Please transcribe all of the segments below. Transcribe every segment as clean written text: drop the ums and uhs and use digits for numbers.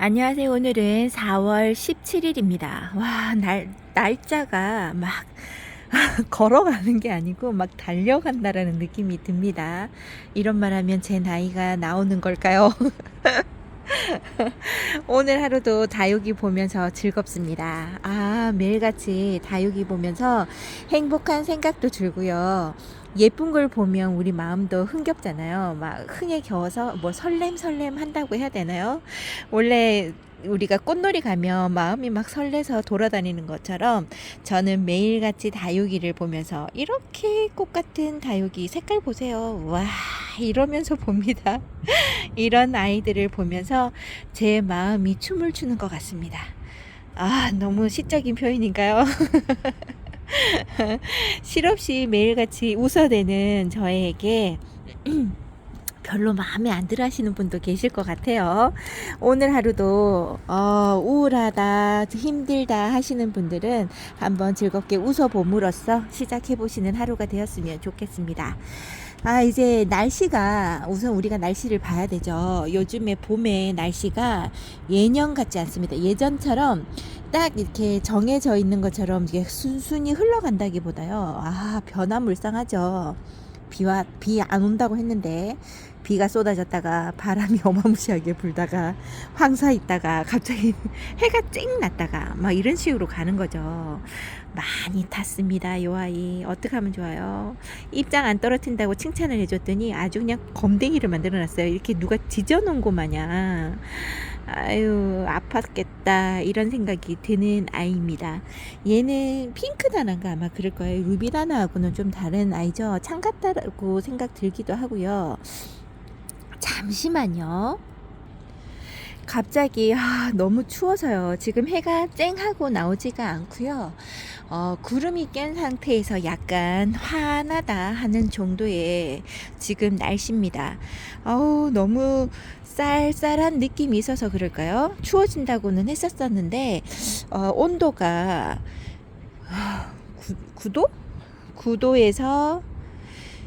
안녕하세요. 오늘은 4월 17일입니다. 와, 날짜가 막 걸어가는 게 아니고 막 달려간다라는 느낌이 듭니다. 이런 말 하면 제 나이가 나오는 걸까요? 오늘 하루도 다육이 보면서 즐겁습니다. 매일같이 다육이 보면서 행복한 생각도 들고요. 예쁜 걸 보면 우리 마음도 흥겹잖아요. 막 흥에 겨워서 뭐 설렘 한다고 해야 되나요? 원래 우리가 꽃놀이 가면 마음이 막 설레서 돌아다니는 것처럼 저는 매일같이 다육이를 보면서 이렇게 꽃 같은 다육이 색깔 보세요. 와, 이러면서 봅니다. 이런 아이들을 보면서 제 마음이 춤을 추는 것 같습니다. 너무 시적인 표현인가요? 실없이 매일같이 웃어대는 저에게 별로 마음에 안 들어 하시는 분도 계실 것 같아요. 오늘 하루도 우울하다, 힘들다 하시는 분들은 한번 즐겁게 웃어봄으로써 시작해 보시는 하루가 되었으면 좋겠습니다. 이제 날씨가, 우선 우리가 날씨를 봐야 되죠. 요즘에 봄에 날씨가 예년 같지 않습니다. 예전처럼 딱 이렇게 정해져 있는 것처럼 이게 순순히 흘러간다기보다요. 변화무쌍하죠. 비 안 온다고 했는데 비가 쏟아졌다가 바람이 어마무시하게 불다가 황사 있다가 갑자기 해가 쨍 났다가 막 이런 식으로 가는 거죠. 많이 탔습니다. 요 아이 어떻게 하면 좋아요? 입장 안 떨어뜨린다고 칭찬을 해줬더니 아주 그냥 검댕이를 만들어놨어요. 이렇게 누가 지져놓은 거 마냥. 아유, 아팠겠다 이런 생각이 드는 아이입니다. 얘는 핑크다나가 아마 그럴 거예요. 루비다나하고는 좀 다른 아이죠. 창 같다고 생각 들기도 하고요. 잠시만요. 갑자기 너무 추워서요. 지금 해가 쨍하고 나오지가 않고요. 구름이 깬 상태에서 약간 화나다 하는 정도의 지금 날씨입니다. 너무 쌀쌀한 느낌이 있어서 그럴까요? 추워진다고는 했었었는데 온도가 9도? 9도에서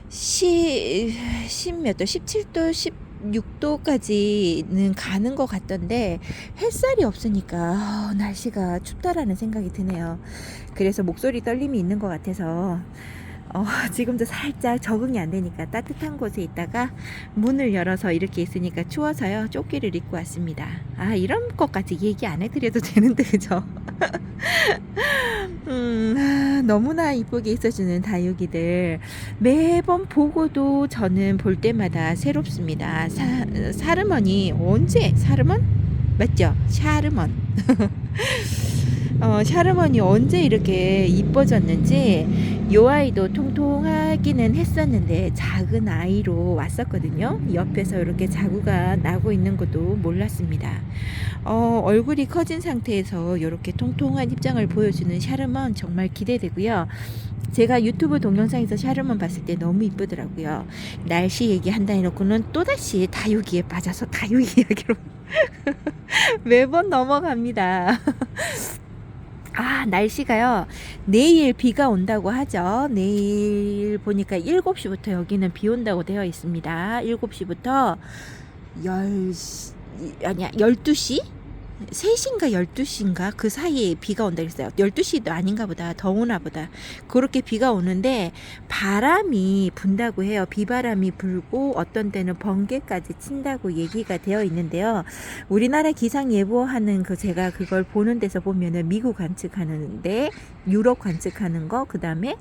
10 몇 도, 17도, 16도까지는 가는 것 같던데 햇살이 없으니까 날씨가 춥다라는 생각이 드네요. 그래서 목소리 떨림이 있는 것 같아서 지금도 살짝 적응이 안 되니까 따뜻한 곳에 있다가 문을 열어서 이렇게 있으니까 추워서요. 조끼를 입고 왔습니다. 이런 것까지 얘기 안 해드려도 되는데 그죠? 너무나 이쁘게 있어주는 다육이들 매번 보고도 저는 볼 때마다 새롭습니다. 사르먼이 언제 사르먼? 맞죠? 샤르먼. 샤르먼이 언제 이렇게 이뻐졌는지 요 아이도 통통하기는 했었는데 작은 아이로 왔었거든요. 옆에서 이렇게 자구가 나고 있는 것도 몰랐습니다. 얼굴이 커진 상태에서 이렇게 통통한 입장을 보여주는 샤르먼 정말 기대되고요. 제가 유튜브 동영상에서 샤르먼 봤을 때 너무 이쁘더라고요. 날씨 얘기한다 해놓고는 또다시 다육이에 빠져서 다육이 이야기로 매번 넘어갑니다. 날씨가요. 내일 비가 온다고 하죠. 내일 보니까 7시부터 여기는 비 온다고 되어 있습니다. 7시부터 10시, 아니야, 12시? 3시인가 12시인가 그 사이에 비가 온다 그랬어요. 12시도 아닌가 보다. 더 오나 보다. 그렇게 비가 오는데 바람이 분다고 해요. 비바람이 불고 어떤 때는 번개까지 친다고 얘기가 되어 있는데요. 우리나라 기상 예보하는 제가 그걸 보는 데서 보면은 미국 관측하는데 유럽 관측하는 거 그다음에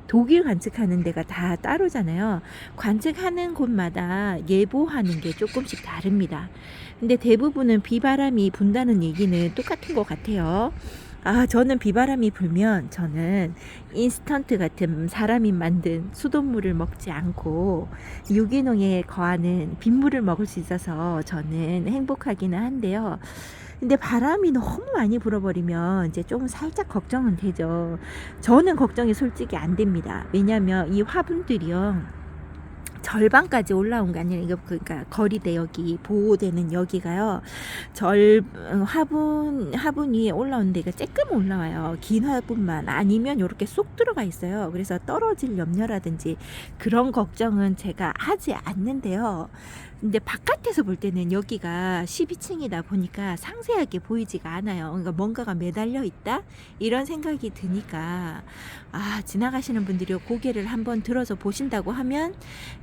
독일 관측하는 데가 다 따로잖아요. 관측하는 곳마다 예보하는 게 조금씩 다릅니다. 근데 대부분은 비바람이 분다는 얘기는 똑같은 것 같아요. 저는 비바람이 불면 저는 인스턴트 같은 사람이 만든 수돗물을 먹지 않고 유기농에 거하는 빗물을 먹을 수 있어서 저는 행복하기는 한데요. 근데 바람이 너무 많이 불어버리면 이제 좀 살짝 걱정은 되죠. 저는 걱정이 솔직히 안 됩니다. 왜냐하면 이 화분들이요. 절반까지 올라온 게 아니라 이거 그러니까 거리대 여기 보호되는 여기가요. 화분 위에 올라온 데가 조금 올라와요. 긴 화분만 아니면 이렇게 쏙 들어가 있어요. 그래서 떨어질 염려라든지 그런 걱정은 제가 하지 않는데요. 근데 바깥에서 볼 때는 여기가 12층이다 보니까 상세하게 보이지가 않아요. 그러니까 뭔가가 매달려 있다 이런 생각이 드니까 지나가시는 분들이 고개를 한번 들어서 보신다고 하면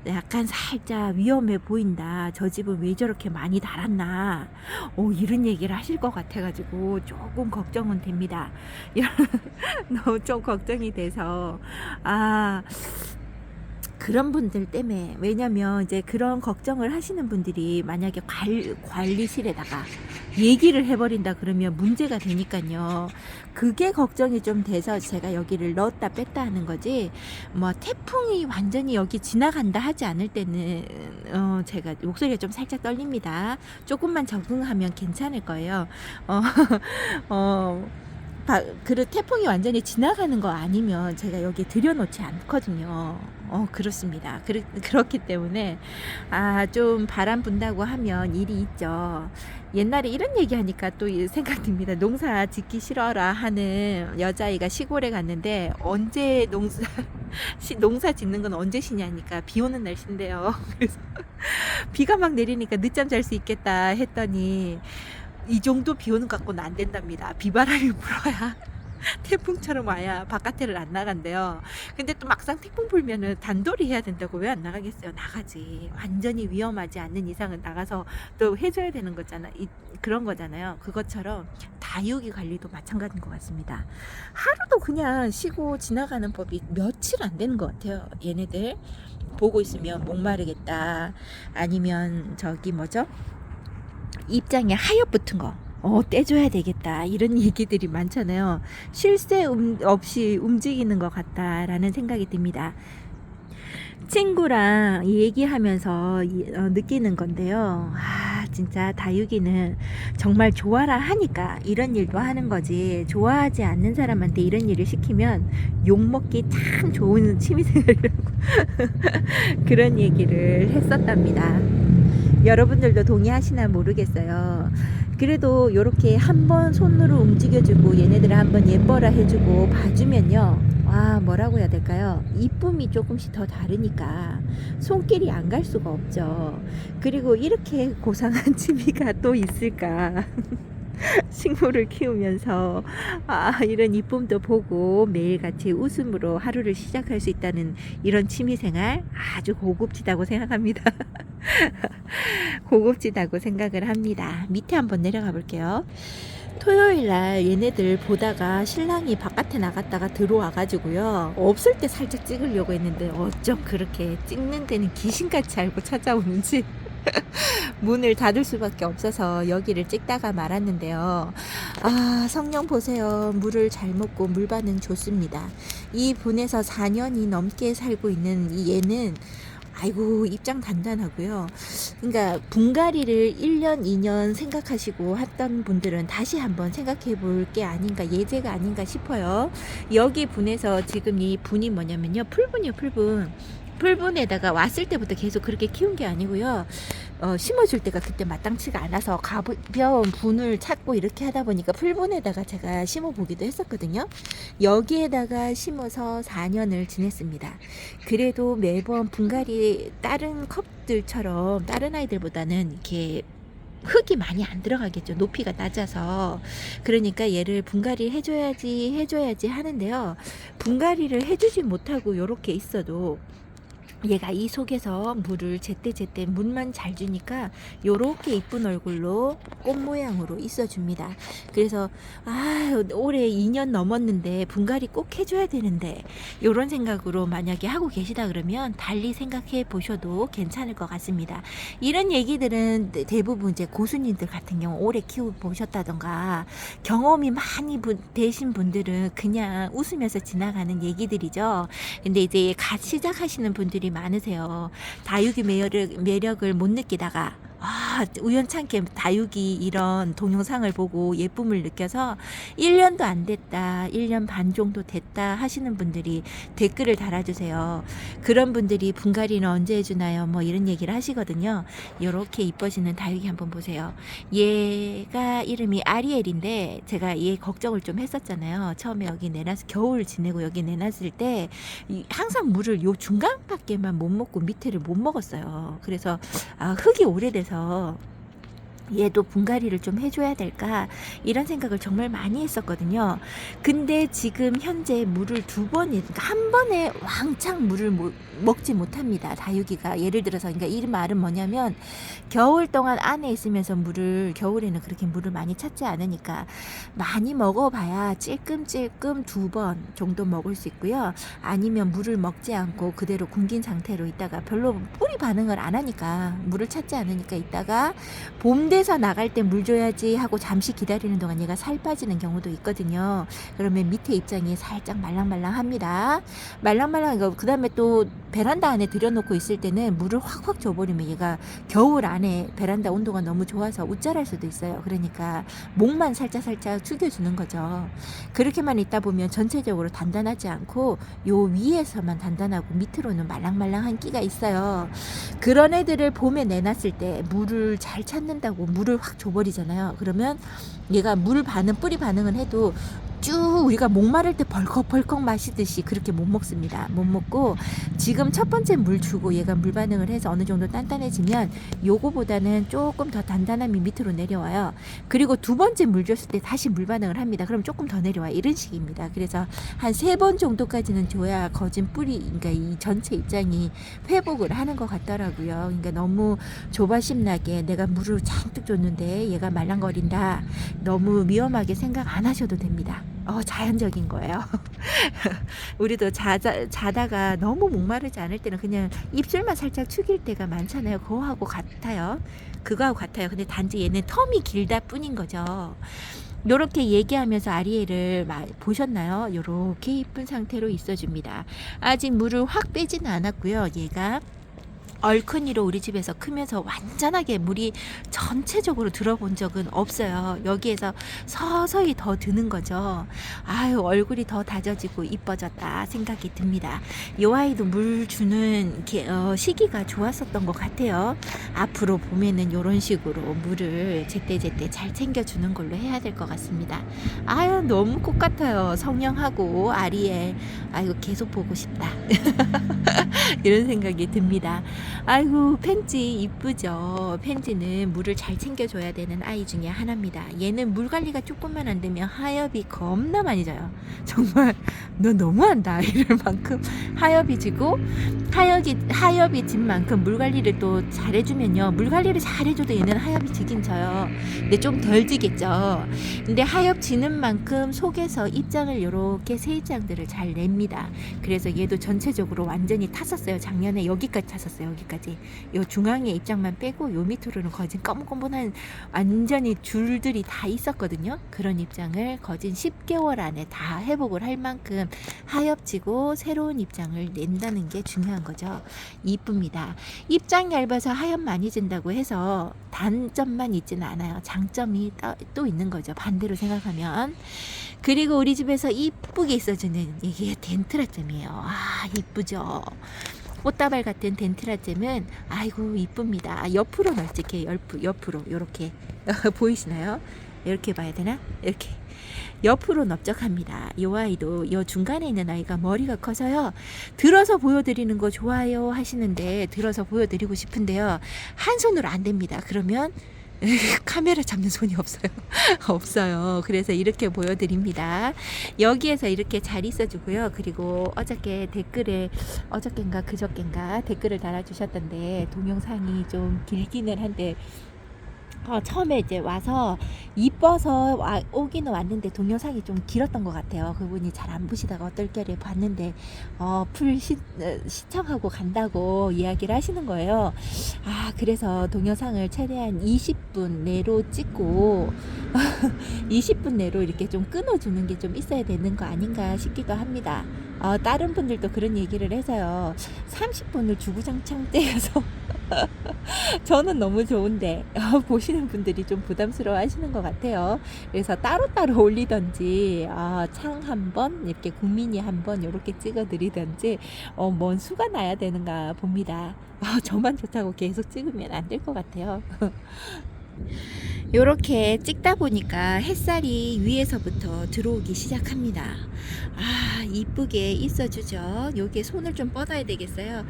약간 살짝 위험해 보인다. 저 집은 왜 저렇게 많이 달았나. 이런 얘기를 하실 것 같아가지고 조금 걱정은 됩니다. 너무 좀 걱정이 돼서 그런 분들 때문에, 왜냐면 이제 그런 걱정을 하시는 분들이 만약에 관리실에다가 얘기를 해버린다 그러면 문제가 되니까요. 그게 걱정이 좀 돼서 제가 여기를 넣었다 뺐다 하는 거지, 뭐 태풍이 완전히 여기 지나간다 하지 않을 때는 제가 목소리가 좀 살짝 떨립니다. 조금만 적응하면 괜찮을 거예요. 태풍이 완전히 지나가는 거 아니면 제가 여기 들여놓지 않거든요. 그렇습니다. 그렇기 때문에 좀 바람 분다고 하면 일이 있죠. 옛날에 이런 얘기하니까 또 생각납니다. 농사 짓기 싫어라 하는 여자아이가 시골에 갔는데 언제 농사 짓는 건 언제 쉬냐니까 비 오는 날 쉰대요. 그래서 비가 막 내리니까 늦잠 잘 수 있겠다 했더니 이 정도 비 오는 것 갖고는 안 된답니다. 비바람이 불어야 태풍처럼 와야 바깥에를 안 나간대요. 근데 또 막상 태풍 불면은 단돌이 해야 된다고 왜 안 나가겠어요? 나가지. 완전히 위험하지 않는 이상은 나가서 또 해줘야 되는 거잖아. 그런 거잖아요. 그것처럼 다육이 관리도 마찬가지인 것 같습니다. 하루도 그냥 쉬고 지나가는 법이 며칠 안 되는 것 같아요. 얘네들 보고 있으면 목마르겠다. 아니면 저기 뭐죠? 입장에 하엽 붙은 거 떼줘야 되겠다 이런 얘기들이 많잖아요. 쉴 새 없이 움직이는 것 같다라는 생각이 듭니다. 친구랑 얘기하면서 느끼는 건데요. 진짜 다육이는 정말 좋아라 하니까 이런 일도 하는 거지, 좋아하지 않는 사람한테 이런 일을 시키면 욕먹기 참 좋은 취미생활이라고 그런 얘기를 했었답니다. 여러분들도 동의하시나 모르겠어요. 그래도 이렇게 한번 손으로 움직여주고 얘네들을 한번 예뻐라 해주고 봐주면요, 뭐라고 해야 될까요? 이쁨이 조금씩 더 다르니까 손길이 안 갈 수가 없죠. 그리고 이렇게 고상한 취미가 또 있을까? 식물을 키우면서 이런 이쁨도 보고 매일같이 웃음으로 하루를 시작할 수 있다는 이런 취미생활 아주 고급지다고 생각합니다. 고급지다고 생각을 합니다. 밑에 한번 내려가 볼게요. 토요일날 얘네들 보다가 신랑이 바깥에 나갔다가 들어와가지고요, 없을 때 살짝 찍으려고 했는데 어쩜 그렇게 찍는 데는 귀신같이 알고 찾아오는지 문을 닫을 수밖에 없어서 여기를 찍다가 말았는데요. 성령 보세요. 물을 잘 먹고 물 반응 좋습니다. 이 분에서 4년이 넘게 살고 있는 이 얘는 아이고 입장 단단하고요. 그러니까 분갈이를 1년 2년 생각하시고 했던 분들은 다시 한번 생각해 볼 게 아닌가, 예제가 아닌가 싶어요. 여기 분에서 지금 이 분이 뭐냐면요, 풀분이요. 풀분에다가 왔을 때부터 계속 그렇게 키운 게 아니고요. 심어줄 때가 그때 마땅치가 않아서 가벼운 분을 찾고 이렇게 하다 보니까 풀분에다가 제가 심어보기도 했었거든요. 여기에다가 심어서 4년을 지냈습니다. 그래도 매번 분갈이 다른 컵들처럼 다른 아이들보다는 이렇게 흙이 많이 안 들어가겠죠. 높이가 낮아서. 그러니까 얘를 분갈이 해줘야지 하는데요. 분갈이를 해주지 못하고 이렇게 있어도 얘가 이 속에서 물을 제때 물만 잘 주니까 요렇게 이쁜 얼굴로 꽃 모양으로 있어줍니다. 그래서 올해 2년 넘었는데 분갈이 꼭 해줘야 되는데 요런 생각으로 만약에 하고 계시다 그러면 달리 생각해 보셔도 괜찮을 것 같습니다. 이런 얘기들은 대부분 이제 고수님들 같은 경우 오래 키워보셨다던가 경험이 많이 되신 분들은 그냥 웃으면서 지나가는 얘기들이죠. 근데 이제 갓 시작하시는 분들이 많으세요. 다육이 매력을 못 느끼다가 우연찮게 다육이 이런 동영상을 보고 예쁨을 느껴서 1년도 안 됐다, 1년 반 정도 됐다 하시는 분들이 댓글을 달아주세요. 그런 분들이 분갈이는 언제 해주나요? 뭐 이런 얘기를 하시거든요. 이렇게 이뻐지는 다육이 한번 보세요. 얘가 이름이 아리엘인데 제가 얘 걱정을 좀 했었잖아요. 처음에 여기 내놨을 겨울 지내고 여기 내놨을 때 항상 물을 요 중간밖에만 못 먹고 밑에를 못 먹었어요. 그래서 흙이 오래돼서 얘도 분갈이를 좀 해줘야 될까 이런 생각을 정말 많이 했었거든요. 근데 지금 현재 물을 그러니까 한 번에 왕창 물을 먹지 못합니다. 다육이가 예를 들어서 그러니까 이 말은 뭐냐면 겨울 동안 안에 있으면서 물을 겨울에는 그렇게 물을 많이 찾지 않으니까 많이 먹어봐야 찔끔찔끔 2번 정도 먹을 수 있고요. 아니면 물을 먹지 않고 그대로 굶긴 상태로 있다가 별로 뿌리 반응을 안 하니까 물을 찾지 않으니까 있다가 봄 돼서 나갈 때 물 줘야지 하고 잠시 기다리는 동안 얘가 살 빠지는 경우도 있거든요. 그러면 밑에 입장이 살짝 말랑말랑합니다. 말랑말랑한 거 그 다음에 또 베란다 안에 들여놓고 있을 때는 물을 확확 줘버리면 얘가 겨울 안에 베란다 온도가 너무 좋아서 웃잘할 수도 있어요. 그러니까 목만 살짝 숙여주는 거죠. 그렇게만 있다 보면 전체적으로 단단하지 않고 요 위에서만 단단하고 밑으로는 말랑말랑한 끼가 있어요. 그런 애들을 봄에 내놨을 때 물을 잘 찾는다고 물을 확 줘버리잖아요. 그러면 얘가 물 반응, 뿌리 반응은 해도 쭉 우리가 목마를 때 벌컥벌컥 마시듯이 그렇게 못 먹습니다. 못 먹고 지금 첫 번째 물 주고 얘가 물 반응을 해서 어느 정도 단단해지면 요거보다는 조금 더 단단함이 밑으로 내려와요. 그리고 두 번째 물 줬을 때 다시 물 반응을 합니다. 그럼 조금 더 내려와 이런 식입니다. 그래서 한 3번 정도까지는 줘야 거진 뿌리 그러니까 이 전체 입장이 회복을 하는 것 같더라고요. 그러니까 너무 조바심 나게 내가 물을 잔뜩 줬는데 얘가 말랑거린다. 너무 위험하게 생각 안 하셔도 됩니다. 자연적인 거예요. 우리도 자다가 너무 목마르지 않을 때는 그냥 입술만 살짝 축일 때가 많잖아요. 그거하고 같아요. 근데 단지 얘는 텀이 길다 뿐인 거죠. 요렇게 얘기하면서 아리엘을 보셨나요? 요렇게 이쁜 상태로 있어줍니다. 아직 물을 확 빼지는 않았고요. 얘가 얼큰이로 우리 집에서 크면서 완전하게 물이 전체적으로 들어본 적은 없어요. 여기에서 서서히 더 드는 거죠. 얼굴이 더 다져지고 이뻐졌다 생각이 듭니다. 이 아이도 물 주는 시기가 좋았었던 것 같아요. 앞으로 봄에는 이런 식으로 물을 제때제때 잘 챙겨주는 걸로 해야 될 것 같습니다. 너무 꽃 같아요. 성령하고 아리엘. 계속 보고 싶다. 이런 생각이 듭니다. 펜지 이쁘죠. 펜지는 물을 잘 챙겨줘야 되는 아이 중에 하나입니다. 얘는 물 관리가 조금만 안 되면 하엽이 겁나 많이 져요. 정말 너 너무한다 이럴 만큼 하엽이 지고 하엽이 진 만큼 물 관리를 또 잘해주면요. 물 관리를 잘해줘도 얘는 하엽이 지긴 져요. 근데 좀 덜 지겠죠. 근데 하엽 지는 만큼 속에서 입장을 이렇게 새 입장들을 잘 냅니다. 그래서 얘도 전체적으로 완전히 탔었어요. 작년에 여기까지 탔었어요. 여기까지. 요 중앙에 입장만 빼고 요 밑으로는 거진 검은검은한 완전히 줄들이 다 있었거든요. 그런 입장을 거진 10개월 안에 다 회복을 할 만큼 하엽지고 새로운 입장을 낸다는 게 중요한 거죠. 이쁩니다. 입장 얇아서 하엽 많이 진다고 해서 단점만 있지는 않아요. 장점이 또 있는 거죠. 반대로 생각하면. 그리고 우리 집에서 이쁘게 있어주는 이게 덴트라잼이에요. 이쁘죠. 꽃다발 같은 덴트라잼은 이쁩니다. 옆으로 널찍해. 옆으로 이렇게 보이시나요? 이렇게 봐야 되나? 이렇게 옆으로 넓적합니다. 이 아이도 이 중간에 있는 아이가 머리가 커서요. 들어서 보여드리는 거 좋아요 하시는데 들어서 보여드리고 싶은데요. 한 손으로 안 됩니다. 그러면 카메라 잡는 손이 없어요. 없어요. 그래서 이렇게 보여드립니다. 여기에서 이렇게 잘 있어주고요. 그리고 어저께인가 그저께인가 댓글을 달아주셨던데 동영상이 좀 길기는 한데 처음에 이제 와서 이뻐서 오기는 왔는데 동영상이 좀 길었던 것 같아요. 그분이 잘 안 보시다가 어떨결에 봤는데 시청하고 간다고 이야기를 하시는 거예요. 그래서 동영상을 최대한 20분 내로 찍고 20분 내로 이렇게 좀 끊어주는 게 좀 있어야 되는 거 아닌가 싶기도 합니다. 다른 분들도 그런 얘기를 해서요. 30분을 주구장창 떼어서 저는 너무 좋은데 보시는 분들이 좀 부담스러워 하시는 것 같아요. 그래서 따로따로 올리든지 창 한 번 이렇게 국민이 한 번 이렇게 찍어 드리든지 뭔 수가 나야 되는가 봅니다. 저만 좋다고 계속 찍으면 안 될 것 같아요. 요렇게 찍다 보니까 햇살이 위에서부터 들어오기 시작합니다. 이쁘게 있어주죠. 여기에 손을 좀 뻗어야 되겠어요.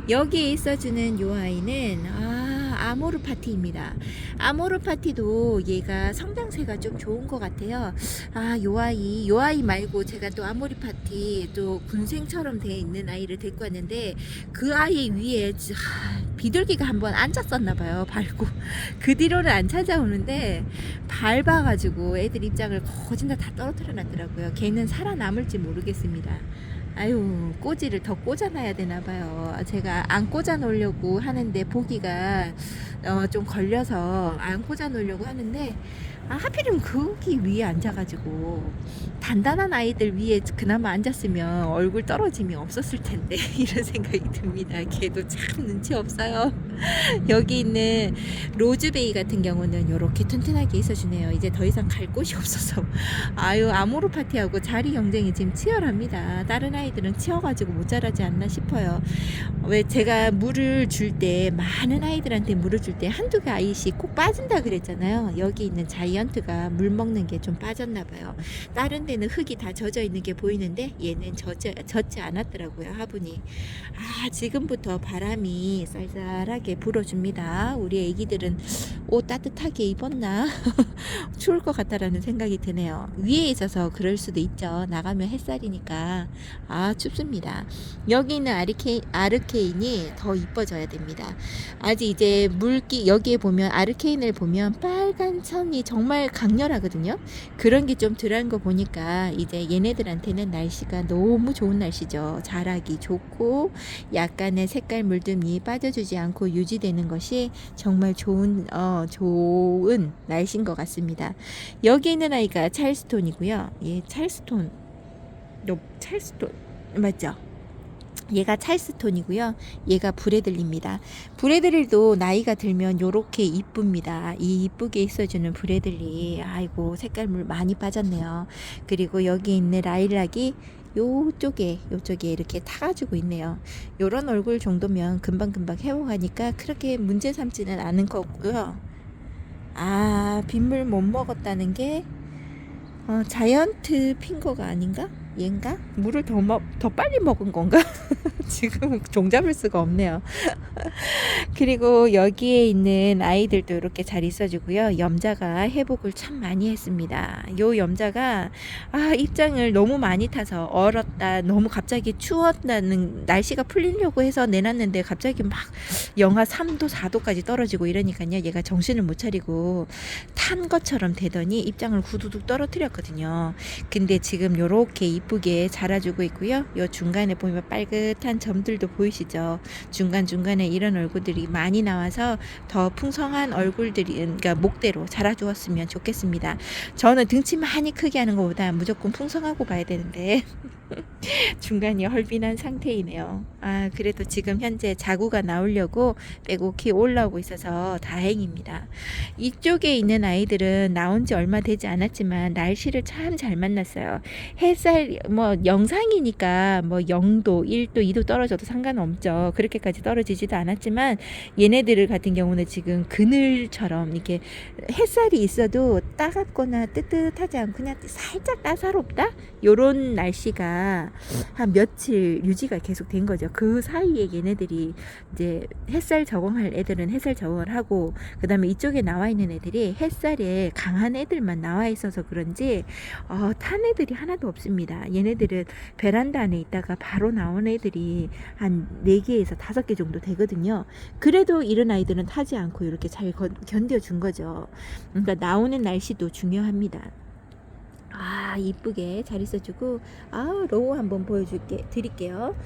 여기에 있어주는 요 아이는 아모르파티입니다. 아모르파티도 얘가 성장세가 좀 좋은 것 같아요. 요 아이 말고 제가 또 아모르파티 또 군생처럼 되어 있는 아이를 데리고 왔는데 그 아이 위에 비둘기가 한번 앉았었나봐요. 밟고 그 뒤로는 안 찾아오는데 밟아가지고 애들 입장을 거진 다 떨어뜨려 놨더라고요. 걔는 살아남을지 모르겠습니다. 아유, 꼬지를 더 꽂아놔야 되나봐요. 제가 안 꽂아 놓으려고 하는데 보기가 좀 걸려서 안 꽂아 놓으려고 하는데 하필이면 거기 위에 앉아가지고 단단한 아이들 위에 그나마 앉았으면 얼굴 떨어짐이 없었을 텐데 이런 생각이 듭니다. 걔도 참 눈치 없어요. 여기 있는 로즈베이 같은 경우는 이렇게 튼튼하게 있어주네요. 이제 더 이상 갈 곳이 없어서 아모르 파티하고 자리 경쟁이 지금 치열합니다. 다른 아이들은 치여가지고 못 자라지 않나 싶어요. 왜 제가 물을 줄 때 많은 아이들한테 물을 줄 때 한두 개 아이씩 꼭 빠진다 그랬잖아요. 여기 있는 자이언트가 물 먹는 게 좀 빠졌나 봐요. 다른 데는 흙이 다 젖어 있는 게 보이는데 얘는 젖지 않았더라고요. 화분이. 지금부터 바람이 쌀쌀하게 불어줍니다. 우리 애기들은 옷 따뜻하게 입었나 추울 것 같다라는 생각이 드네요. 위에 있어서 그럴 수도 있죠. 나가면 햇살이니까 춥습니다. 여기 있는 아르케인이 더 이뻐져야 됩니다. 아직 이제 물기 여기에 보면 아르케인을 보면 빨간 천이 정말 강렬하거든요. 그런 게 좀 덜한 거 보니까 이제 얘네들한테는 날씨가 너무 좋은 날씨죠. 자라기 좋고 약간의 색깔 물듦이 빠져주지 않고 유지되는 것이 정말 좋은 날씨인 것 같습니다. 여기 있는 아이가 찰스톤이고요. 찰스톤 맞죠? 얘가 찰스톤이고요. 얘가 브래들리입니다. 브래들리도 나이가 들면 요렇게 이쁩니다. 이 이쁘게 있어주는 브래들리. 아이고 색깔물 많이 빠졌네요. 그리고 여기 있는 라일락이 요쪽에 이렇게 타가지고 있네요. 요런 얼굴 정도면 금방금방 회복하니까 그렇게 문제 삼지는 않은 거고요. 빗물 못 먹었다는 게 자이언트 핑거가 아닌가? 얘인가? 물을 더 빨리 먹은 건가? 지금 종잡을 수가 없네요. 그리고 여기에 있는 아이들도 이렇게 잘 있어주고요. 염자가 회복을 참 많이 했습니다. 요 염자가 입장을 너무 많이 타서 얼었다 너무 갑자기 추웠다는 날씨가 풀리려고 해서 내놨는데 갑자기 막 영하 3도 4도까지 떨어지고 이러니까요. 얘가 정신을 못 차리고 탄 것처럼 되더니 입장을 후두둑 떨어뜨렸거든요. 근데 지금 요렇게 이쁘게 자라주고 있고요. 요 중간에 보면 빨긋한 점들도 보이시죠? 중간중간에 이런 얼굴들이 많이 나와서 더 풍성한 얼굴들이 그러니까 목대로 자라주었으면 좋겠습니다. 저는 등치 많이 크게 하는 것보다 무조건 풍성하고 봐야 되는데 중간이 헐빈한 상태이네요. 그래도 지금 현재 자구가 나오려고 빼곡히 올라오고 있어서 다행입니다. 이쪽에 있는 아이들은 나온 지 얼마 되지 않았지만 날씨를 참 잘 만났어요. 햇살 영상이니까 0도, 1도, 2도 떨어져도 상관없죠. 그렇게까지 떨어지지도 않았지만 얘네들 같은 경우는 지금 그늘처럼 이렇게 햇살이 있어도 따갑거나 뜨뜻하지 않고 그냥 살짝 따사롭다? 요런 날씨가 한 며칠 유지가 계속 된 거죠. 그 사이에 얘네들이 이제 햇살 적응할 애들은 햇살 적응을 하고 그 다음에 이쪽에 나와 있는 애들이 햇살에 강한 애들만 나와 있어서 그런지 탄 애들이 하나도 없습니다. 얘네들은 베란다 안에 있다가 바로 나온 애들이 한 4개에서 5개 정도 되거든요. 그래도 이런 아이들은 타지 않고 이렇게 잘 견뎌준 거죠. 그러니까 나오는 날씨도 중요합니다. 이쁘게 잘 있어주고 로우 한번 드릴게요.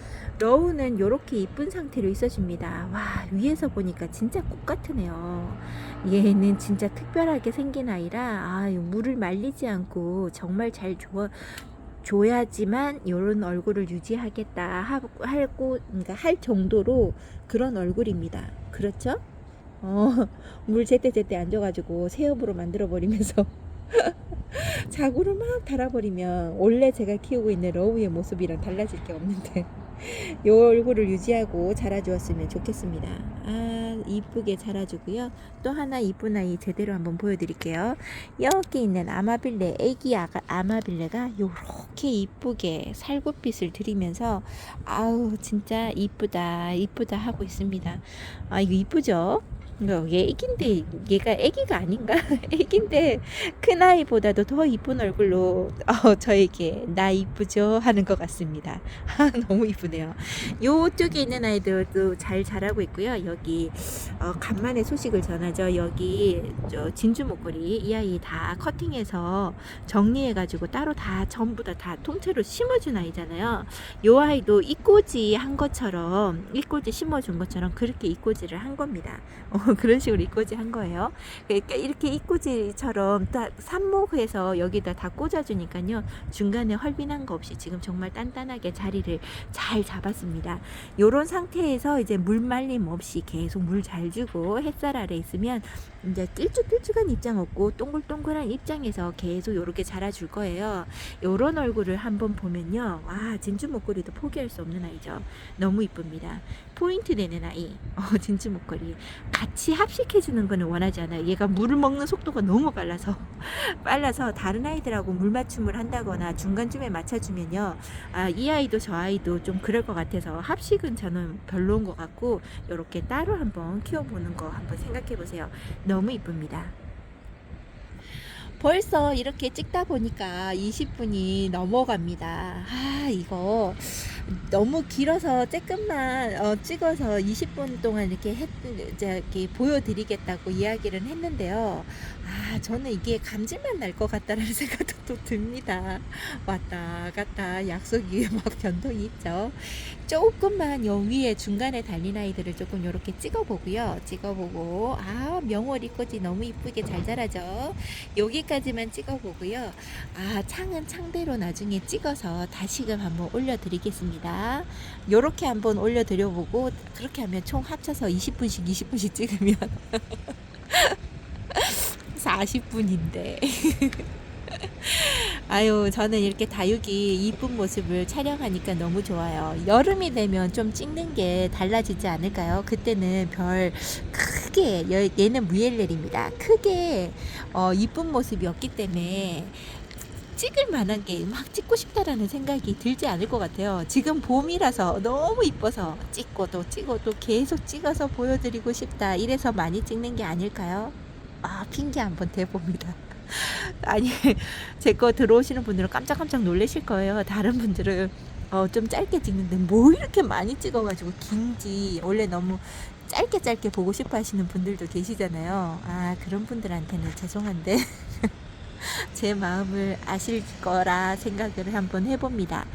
로우는 이렇게 이쁜 상태로 있어줍니다. 와, 위에서 보니까 진짜 꽃 같으네요. 얘는 진짜 특별하게 생긴 아이라 물을 말리지 않고 정말 잘 줘야지만 요런 얼굴을 유지하겠다 하고 그러니까 할 정도로 그런 얼굴입니다. 그렇죠? 어, 물 제때제때 안 줘가지고 새업으로 만들어 버리면서 자구를 막 달아버리면 원래 제가 키우고 있는 러우의 모습이랑 달라질 게 없는데 요 얼굴을 유지하고 자라주었으면 좋겠습니다. 아, 이쁘게 자라주고요. 또 하나 이쁜 아이 제대로 한번 보여드릴게요. 여기 있는 아마빌레, 애기 아마빌레가 요렇게 이쁘게 살구빛을 들이면서 아우 진짜 이쁘다 이쁘다 하고 있습니다. 아, 이거 이쁘죠? 얘 애기인데 얘가 애기가 아닌가? 애기인데 큰 아이보다도 더 이쁜 얼굴로 저에게 나 이쁘죠 하는 것 같습니다. 너무 이쁘네요. 요쪽에 있는 아이들도 잘 자라고 있고요. 여기 간만에 소식을 전하죠. 여기 진주 목걸이 이 아이 다 커팅해서 정리해가지고 따로 다 전부 다 통째로 심어준 아이잖아요. 요 아이도 이꼬지 한 것처럼 이꼬지 심어준 것처럼 그렇게 이꼬지를 한 겁니다. 그런 식으로 이꼬지 한 거예요. 그러니까 이렇게 이꼬지처럼 딱 삽목해서 여기다 다 꽂아주니까요. 중간에 헐빈한 거 없이 지금 정말 단단하게 자리를 잘 잡았습니다. 요런 상태에서 이제 물 말림 없이 계속 물 잘 주고 햇살 아래 있으면 이제 띨쭉띨쭉한 입장 없고 동글동글한 입장에서 계속 요렇게 자라줄 거예요. 요런 얼굴을 한번 보면요. 와, 진주 목걸이도 포기할 수 없는 아이죠. 너무 이쁩니다. 포인트 되는 아이. 진주 목걸이. 같이 합식해주는 거는 원하지 않아요. 얘가 물을 먹는 속도가 너무 빨라서 다른 아이들하고 물 맞춤을 한다거나 중간쯤에 맞춰주면요. 아, 이 아이도 저 아이도 좀 그럴 것 같아서 합식은 저는 별로인 것 같고 이렇게 따로 한번 키워보는 거 한번 생각해 보세요. 너무 이쁩니다. 벌써 이렇게 찍다 보니까 20분이 넘어갑니다. 아, 이거 너무 길어서 조금만 찍어서 20분 동안 이렇게 보여드리겠다고 이야기를 했는데요. 아, 저는 이게 감질만 날 것 같다라는 생각도 또 듭니다. 왔다 갔다 약속이 막 변동이 있죠. 조금만 요 위에 중간에 달린 아이들을 조금 이렇게 찍어보고 아, 명월 이꼬지 너무 이쁘게 잘 자라죠. 여기까지만 찍어보고요. 아, 창은 창대로 나중에 찍어서 다시금 한번 올려드리겠습니다. 요렇게 한번 올려드려보고 그렇게 하면 총 합쳐서 20분씩 찍으면 40분인데 아유, 저는 이렇게 다육이 이쁜 모습을 촬영하니까 너무 좋아요. 여름이 되면 좀 찍는 게 달라지지 않을까요? 그때는 별 크게 얘는 무엘렐입니다. 크게 이쁜 모습이 없기 때문에 찍을 만한 게 막 찍고 싶다라는 생각이 들지 않을 것 같아요. 지금 봄이라서 너무 이뻐서 찍고도 계속 찍어서 보여드리고 싶다. 이래서 많이 찍는 게 아닐까요? 아, 핑계 한번 대봅니다. 아니, 제 거 들어오시는 분들은 깜짝깜짝 놀라실 거예요. 다른 분들은 좀 짧게 찍는데 뭐 이렇게 많이 찍어가지고 긴지 원래 너무 짧게 보고 싶어 하시는 분들도 계시잖아요. 아, 그런 분들한테는 죄송한데 제 마음을 아실 거라 생각을 한번 해봅니다.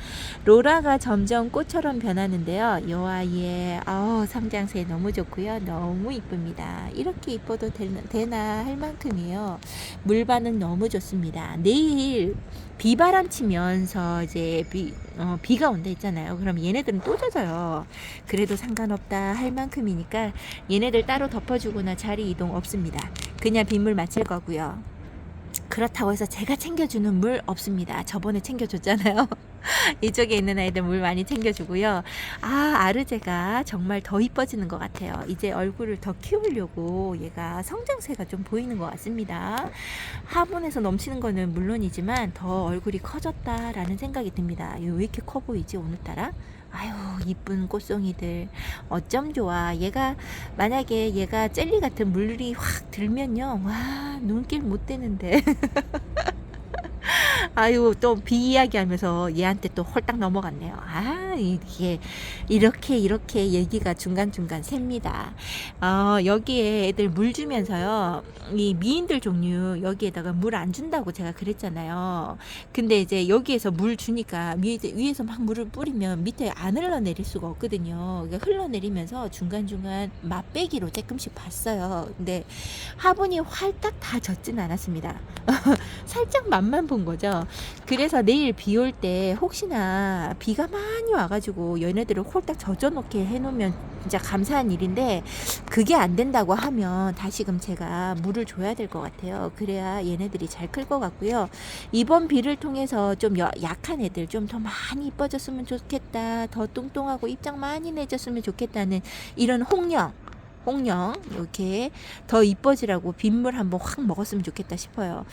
로라가 점점 꽃처럼 변하는데요. 이 아이의 성장세 너무 좋고요. 너무 이쁩니다. 이렇게 이뻐도 되나 할 만큼이에요. 물반응 너무 좋습니다. 내일 비바람 치면서 이제 비가 온다 했잖아요. 그럼 얘네들은 또 젖어요. 그래도 상관없다 할 만큼이니까 얘네들 따로 덮어주거나 자리 이동 없습니다. 그냥 빗물 맞힐 거고요. 그렇다고 해서 제가 챙겨주는 물 없습니다. 저번에 챙겨줬잖아요. 이쪽에 있는 아이들 물 많이 챙겨주고요. 아, 아르제가 정말 더 이뻐지는 것 같아요. 이제 얼굴을 더 키우려고 얘가 성장세가 좀 보이는 것 같습니다. 화분에서 넘치는 거는 물론이지만 더 얼굴이 커졌다라는 생각이 듭니다. 왜 이렇게 커 보이지 오늘따라? 아유, 이쁜 꽃송이들 어쩜 좋아. 만약에 얘가 젤리 같은 물이 확 들면요, 와, 눈길 못 대는데 아유, 또 비 이야기 하면서 얘한테 또 홀딱 넘어갔네요. 아, 이렇게 얘기가 중간중간 셉니다. 여기에 애들 물 주면서요, 이 미인들 종류 여기에다가 물 안 준다고 제가 그랬잖아요. 근데 이제 여기에서 물 주니까 위에서 막 물을 뿌리면 밑에 안 흘러내릴 수가 없거든요. 그러니까 흘러내리면서 중간중간 맛배기로 조금씩 봤어요. 근데 화분이 활딱 다 젖진 않았습니다. 살짝 맛만 본 거죠. 그래서 내일 비 올 때 혹시나 비가 많이 와가지고 얘네들을 홀딱 젖어놓게 해놓으면 진짜 감사한 일인데, 그게 안 된다고 하면 다시금 제가 물을 줘야 될 것 같아요. 그래야 얘네들이 잘 클 것 같고요. 이번 비를 통해서 좀 약한 애들 좀 더 많이 이뻐졌으면 좋겠다, 더 뚱뚱하고 입장 많이 내줬으면 좋겠다는 이런 홍령 이렇게 더 이뻐지라고 빗물 한번 확 먹었으면 좋겠다 싶어요.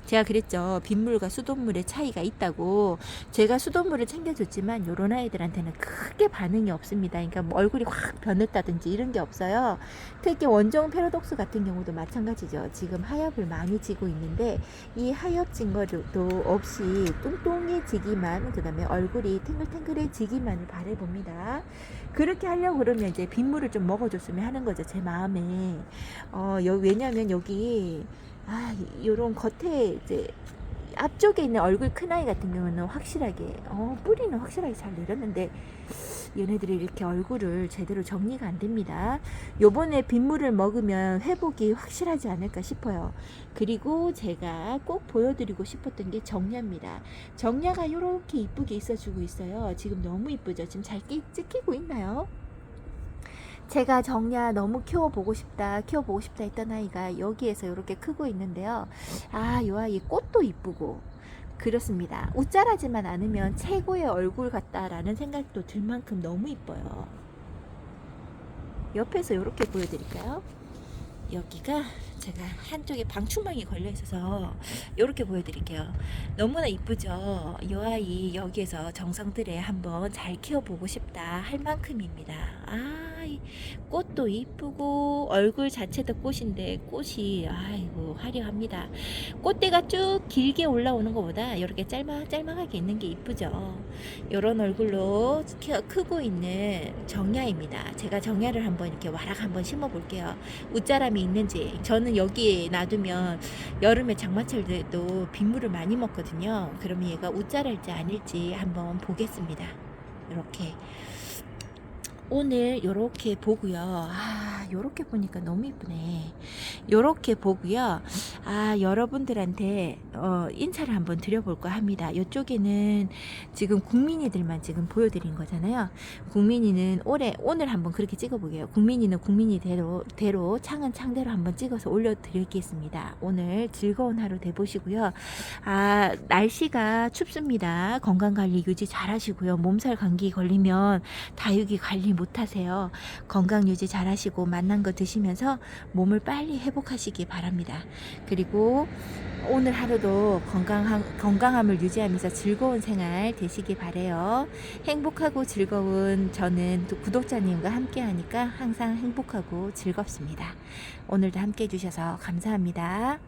제가 그랬죠. 빗물과 수돗물의 차이가 있다고. 제가 수돗물을 챙겨줬지만 요런 아이들한테는 크게 반응이 없습니다. 그러니까 뭐 얼굴이 확 변했다든지 이런 게 없어요. 특히 원종 패러독스 같은 경우도 마찬가지죠. 지금 하엽을 많이 지고 있는데 이 하엽 진 거도 없이 뚱뚱해지기만, 그 다음에 얼굴이 탱글탱글해지기만을 바라봅니다. 그렇게 하려고 그러면 이제 빗물을 좀 먹어줬으면 하는 거죠. 제 마음에. 왜냐면 여기 요런 겉에 이제 앞쪽에 있는 얼굴 큰 아이 같은 경우는 확실하게 뿌리는 확실하게 잘 내렸는데 얘네들이 이렇게 얼굴을 제대로 정리가 안 됩니다. 요번에 빗물을 먹으면 회복이 확실하지 않을까 싶어요. 그리고 제가 꼭 보여드리고 싶었던 게 정야입니다. 정야가 요렇게 이쁘게 있어주고 있어요. 지금 너무 이쁘죠? 지금 잘 찍히고 있나요? 제가 정야 너무 키워보고 싶다 했던 아이가 여기에서 이렇게 크고 있는데요. 요 아이 꽃도 이쁘고 그렇습니다. 웃자라지만 않으면 최고의 얼굴 같다라는 생각도 들 만큼 너무 이뻐요. 옆에서 이렇게 보여드릴까요? 여기가 제가 한쪽에 방충망이 걸려 있어서 이렇게 보여드릴게요. 너무나 이쁘죠? 이 아이 여기에서 정성들에 한번 잘 키워보고 싶다 할 만큼입니다. 이 꽃도 이쁘고 얼굴 자체도 꽃인데 꽃이 아이고 화려합니다. 꽃대가 쭉 길게 올라오는 것보다 이렇게 짤막하게 있는 게 이쁘죠. 이런 얼굴로 크고 있는 정야입니다. 제가 정야를 한번 이렇게 와락 한번 심어 볼게요. 웃자람이 있는지. 저는 여기에 놔두면 여름에 장마철 때도 빗물을 많이 먹거든요. 그러면 얘가 웃자랄지 아닐지 한번 보겠습니다. 이렇게 오늘 요렇게 보고요. 요렇게 보니까 너무 이쁘네. 요렇게 보고요. 여러분들한테 인사를 한번 드려볼까 합니다. 요쪽에는 지금 국민이들만 지금 보여드린 거잖아요. 국민이는 오늘 한번 그렇게 찍어보게요. 국민이는 국민이대로 창은 창대로 한번 찍어서 올려드리겠습니다. 오늘 즐거운 하루 되보시고요. 날씨가 춥습니다. 건강관리 유지 잘 하시고요. 몸살 감기 걸리면 다육이 관리 못하세요. 건강 유지 잘 하시고 맛난 거 드시면서 몸을 빨리 회복하시기 바랍니다. 그리고 오늘 하루도 건강함을 유지하면서 즐거운 생활 되시기 바래요. 행복하고 즐거운 저는 또 구독자님과 함께 하니까 항상 행복하고 즐겁습니다. 오늘도 함께 해주셔서 감사합니다.